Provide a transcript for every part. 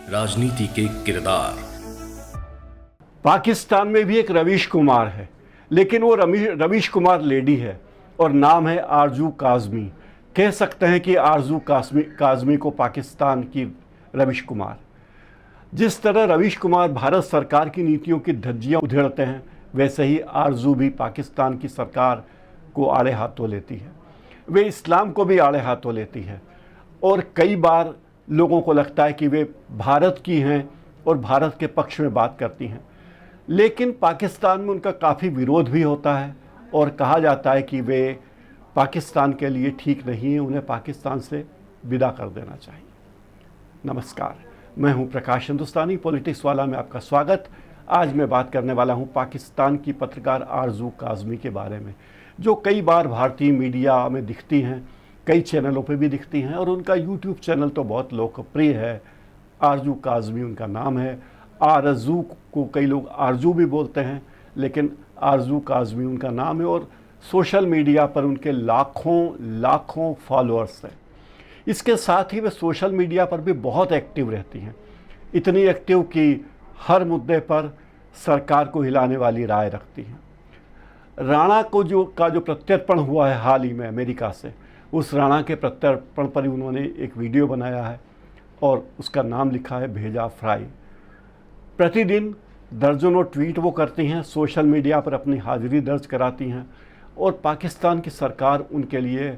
राजनीति के किरदार। पाकिस्तान में भी एक रवीश कुमार है, लेकिन वो रवीश कुमार लेडी है और नाम है आरजू काज़मी। कह सकते हैं कि आरजू काज़मी को पाकिस्तान की रवीश कुमार। जिस तरह रवीश कुमार भारत सरकार की नीतियों की धज्जियां उधेड़ते हैं, वैसे ही आरजू भी पाकिस्तान की सरकार को आड़े हाथों लेती है। वे इस्लाम को भी आड़े हाथों लेती है और कई बार लोगों को लगता है कि वे भारत की हैं और भारत के पक्ष में बात करती हैं, लेकिन पाकिस्तान में उनका काफ़ी विरोध भी होता है और कहा जाता है कि वे पाकिस्तान के लिए ठीक नहीं है, उन्हें पाकिस्तान से विदा कर देना चाहिए। नमस्कार, मैं हूं प्रकाश हिंदुस्तानी, पॉलिटिक्स वाला में आपका स्वागत। आज मैं बात करने वाला हूं पाकिस्तान की पत्रकार आरजू काज़मी के बारे में, जो कई बार भारतीय मीडिया में दिखती हैं, कई चैनलों पे भी दिखती हैं और उनका यूट्यूब चैनल तो बहुत लोकप्रिय है। आरजू काज़मी उनका नाम है। आरजू को कई लोग आरजू भी बोलते हैं, लेकिन आरजू काज़मी उनका नाम है और सोशल मीडिया पर उनके लाखों फॉलोअर्स हैं। इसके साथ ही वे सोशल मीडिया पर भी बहुत एक्टिव रहती हैं, इतनी एक्टिव कि हर मुद्दे पर सरकार को हिलाने वाली राय रखती हैं। राणा को जो प्रत्यर्पण हुआ है हाल ही में अमेरिका से, उस राणा के प्रत्यर्पण पर ही उन्होंने एक वीडियो बनाया है और उसका नाम लिखा है भेजा फ्राई। प्रतिदिन दर्जनों ट्वीट वो करती हैं, सोशल मीडिया पर अपनी हाजिरी दर्ज कराती हैं और पाकिस्तान की सरकार उनके लिए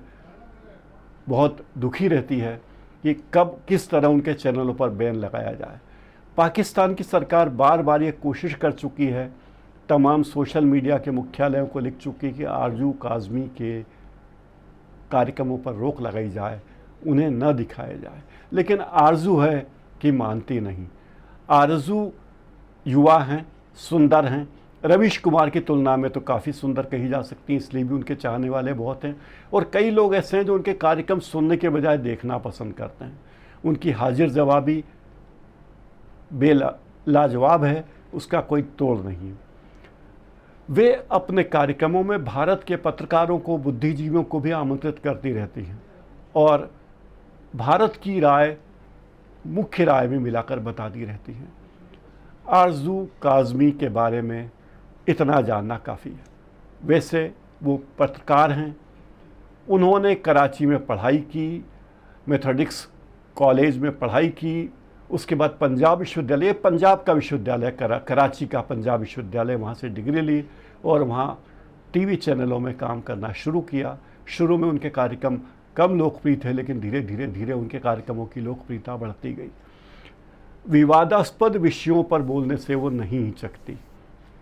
बहुत दुखी रहती है कि कब किस तरह उनके चैनलों पर बैन लगाया जाए। पाकिस्तान की सरकार बार बार ये कोशिश कर चुकी है, तमाम सोशल मीडिया के मुख्यालयों को लिख चुकी कि आरजू काज़मी के कार्यक्रमों पर रोक लगाई जाए, उन्हें न दिखाया जाए, लेकिन आरजू है कि मानती नहीं। आरजू युवा हैं, सुंदर हैं, रवीश कुमार की तुलना में तो काफ़ी सुंदर कही जा सकती हैं, इसलिए भी उनके चाहने वाले बहुत हैं और कई लोग ऐसे हैं जो उनके कार्यक्रम सुनने के बजाय देखना पसंद करते हैं। उनकी हाजिर जवाबी लाजवाब है, उसका कोई तोड़ नहीं। वे अपने कार्यक्रमों में भारत के पत्रकारों को, बुद्धिजीवियों को भी आमंत्रित करती रहती हैं और भारत की राय मुख्य राय में मिलाकर बताती रहती हैं। आरजू काज़मी के बारे में इतना जानना काफ़ी है। वैसे वो पत्रकार हैं, उन्होंने कराची में पढ़ाई की, मेथोडिक्स कॉलेज में पढ़ाई की, उसके बाद पंजाब विश्वविद्यालय, पंजाब का विश्वविद्यालय कराची का पंजाब विश्वविद्यालय, वहाँ से डिग्री ली और वहाँ टीवी चैनलों में काम करना शुरू किया। शुरू में उनके कार्यक्रम कम लोकप्रिय थे, लेकिन धीरे धीरे उनके कार्यक्रमों की लोकप्रियता बढ़ती गई। विवादास्पद विषयों पर बोलने से वो नहीं हिचकती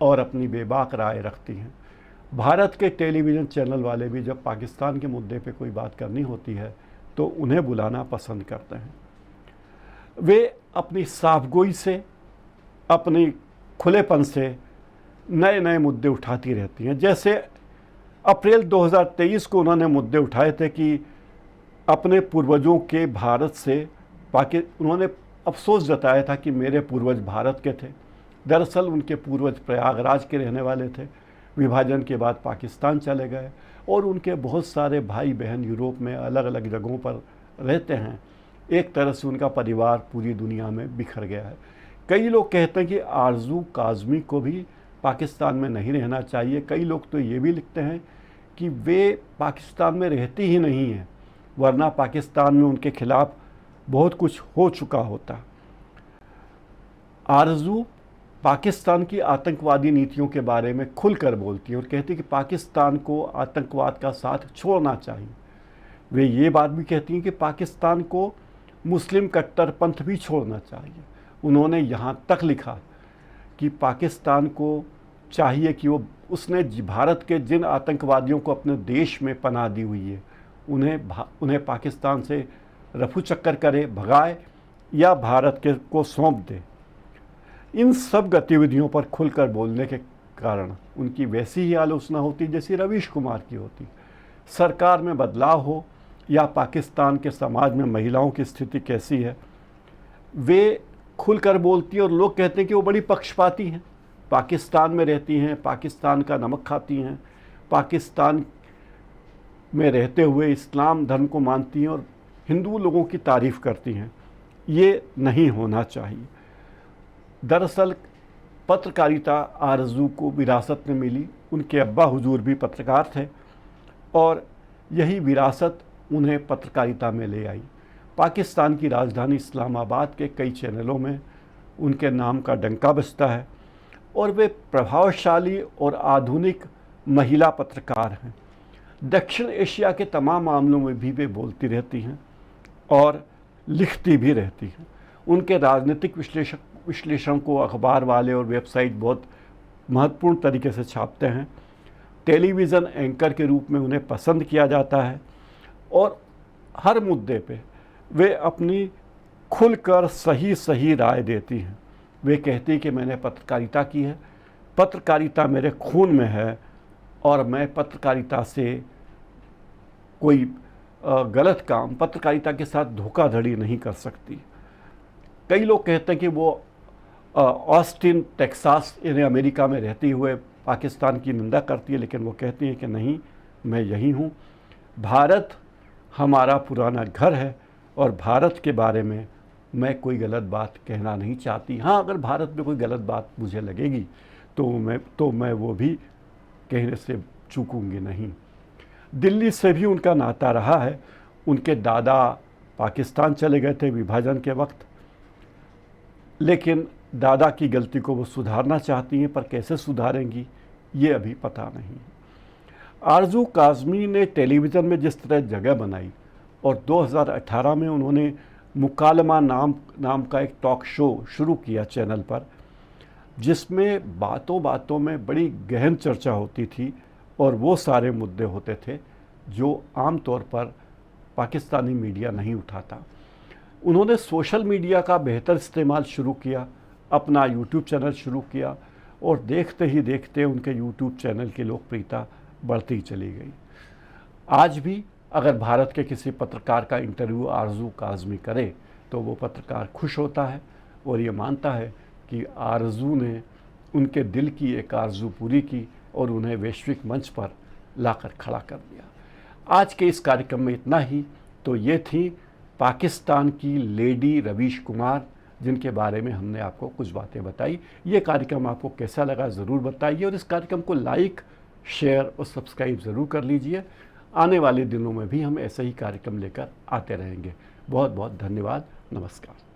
और अपनी बेबाक राय रखती हैं। भारत के टेलीविज़न चैनल वाले भी जब पाकिस्तान के मुद्दे पे कोई बात करनी होती है तो उन्हें बुलाना पसंद करते हैं। वे अपनी साफगोई से, अपनी खुलेपन से नए नए मुद्दे उठाती रहती हैं। जैसे अप्रैल 2023 को उन्होंने मुद्दे उठाए थे कि अपने पूर्वजों के भारत से उन्होंने अफसोस जताया था कि मेरे पूर्वज भारत के थे। दरअसल उनके पूर्वज प्रयागराज के रहने वाले थे, विभाजन के बाद पाकिस्तान चले गए और उनके बहुत सारे भाई बहन यूरोप में अलग अलग जगहों पर रहते हैं। एक तरह से उनका परिवार पूरी दुनिया में बिखर गया है। कई लोग कहते हैं कि आरजू काज़मी को भी पाकिस्तान में नहीं रहना चाहिए। कई लोग तो ये भी लिखते हैं कि वे पाकिस्तान में रहती ही नहीं हैं, वरना पाकिस्तान में उनके खिलाफ बहुत कुछ हो चुका होता। आरजू पाकिस्तान की आतंकवादी नीतियों के बारे में खुलकर बोलती हैं और कहती हैं कि पाकिस्तान को आतंकवाद का साथ छोड़ना चाहिए। वे ये बात भी कहती हैं कि पाकिस्तान को मुस्लिम कट्टरपंथ भी छोड़ना चाहिए। उन्होंने यहाँ तक लिखा कि पाकिस्तान को चाहिए कि उसने भारत के जिन आतंकवादियों को अपने देश में पनाह दी हुई है, उन्हें पाकिस्तान से रफू चक्कर करे, भगाए या भारत को सौंप दे। इन सब गतिविधियों पर खुलकर बोलने के कारण उनकी वैसी ही आलोचना होती जैसी रवीश कुमार की होती। सरकार में बदलाव हो या पाकिस्तान के समाज में महिलाओं की स्थिति कैसी है, वे खुलकर बोलती हैं और लोग कहते हैं कि वो बड़ी पक्षपाती हैं। पाकिस्तान में रहती हैं, पाकिस्तान का नमक खाती हैं, पाकिस्तान में रहते हुए इस्लाम धर्म को मानती हैं और हिंदू लोगों की तारीफ़ करती हैं। ये नहीं होना चाहिए। दरअसल पत्रकारिता आरज़ू को विरासत में मिली। उनके अब्बा हुजूर भी पत्रकार थे और यही विरासत उन्हें पत्रकारिता में ले आई। पाकिस्तान की राजधानी इस्लामाबाद के कई चैनलों में उनके नाम का डंका बजता है और वे प्रभावशाली और आधुनिक महिला पत्रकार हैं। दक्षिण एशिया के तमाम मामलों में भी वे बोलती रहती हैं और लिखती भी रहती हैं। उनके राजनीतिक विश्लेषण को अखबार वाले और वेबसाइट बहुत महत्वपूर्ण तरीके से छापते हैं। टेलीविज़न एंकर के रूप में उन्हें पसंद किया जाता है और हर मुद्दे पे वे अपनी खुलकर सही राय देती हैं। वे कहती कि मैंने पत्रकारिता की है, पत्रकारिता मेरे खून में है और मैं पत्रकारिता से कोई गलत काम, पत्रकारिता के साथ धोखाधड़ी नहीं कर सकती। कई लोग कहते हैं कि वो ऑस्टिन टेक्सास यानी अमेरिका में रहती हुए पाकिस्तान की निंदा करती है, लेकिन वो कहती हैं कि नहीं, मैं यही हूँ। भारत हमारा पुराना घर है और भारत के बारे में मैं कोई गलत बात कहना नहीं चाहती। हाँ, अगर भारत में कोई गलत बात मुझे लगेगी तो मैं वो भी कहने से चूकूंगी नहीं। दिल्ली से भी उनका नाता रहा है। उनके दादा पाकिस्तान चले गए थे विभाजन के वक्त, लेकिन दादा की गलती को वो सुधारना चाहती हैं, पर कैसे सुधारेंगी ये अभी पता नहीं। आरज़ू काज़मी ने टेलीविज़न में जिस तरह जगह बनाई और 2018 में उन्होंने मुकालमा नाम का एक टॉक शो शुरू किया चैनल पर, जिसमें बातों बातों में बड़ी गहन चर्चा होती थी और वो सारे मुद्दे होते थे जो आम तौर पर पाकिस्तानी मीडिया नहीं उठाता। उन्होंने सोशल मीडिया का बेहतर इस्तेमाल शुरू किया, अपना यूट्यूब चैनल शुरू किया और देखते ही देखते उनके यूट्यूब चैनल की लोकप्रियता बढ़ती चली गई। आज भी अगर भारत के किसी पत्रकार का इंटरव्यू आरज़ू काज़मी करे तो वो पत्रकार खुश होता है और ये मानता है कि आरज़ू ने उनके दिल की एक आरज़ू पूरी की और उन्हें वैश्विक मंच पर लाकर खड़ा कर दिया। आज के इस कार्यक्रम में इतना ही। तो ये थी पाकिस्तान की लेडी रवीश कुमार, जिनके बारे में हमने आपको कुछ बातें बताई। ये कार्यक्रम आपको कैसा लगा ज़रूर बताइए और इस कार्यक्रम को लाइक, शेयर और सब्सक्राइब ज़रूर कर लीजिए। आने वाले दिनों में भी हम ऐसे ही कार्यक्रम लेकर आते रहेंगे। बहुत बहुत धन्यवाद। नमस्कार।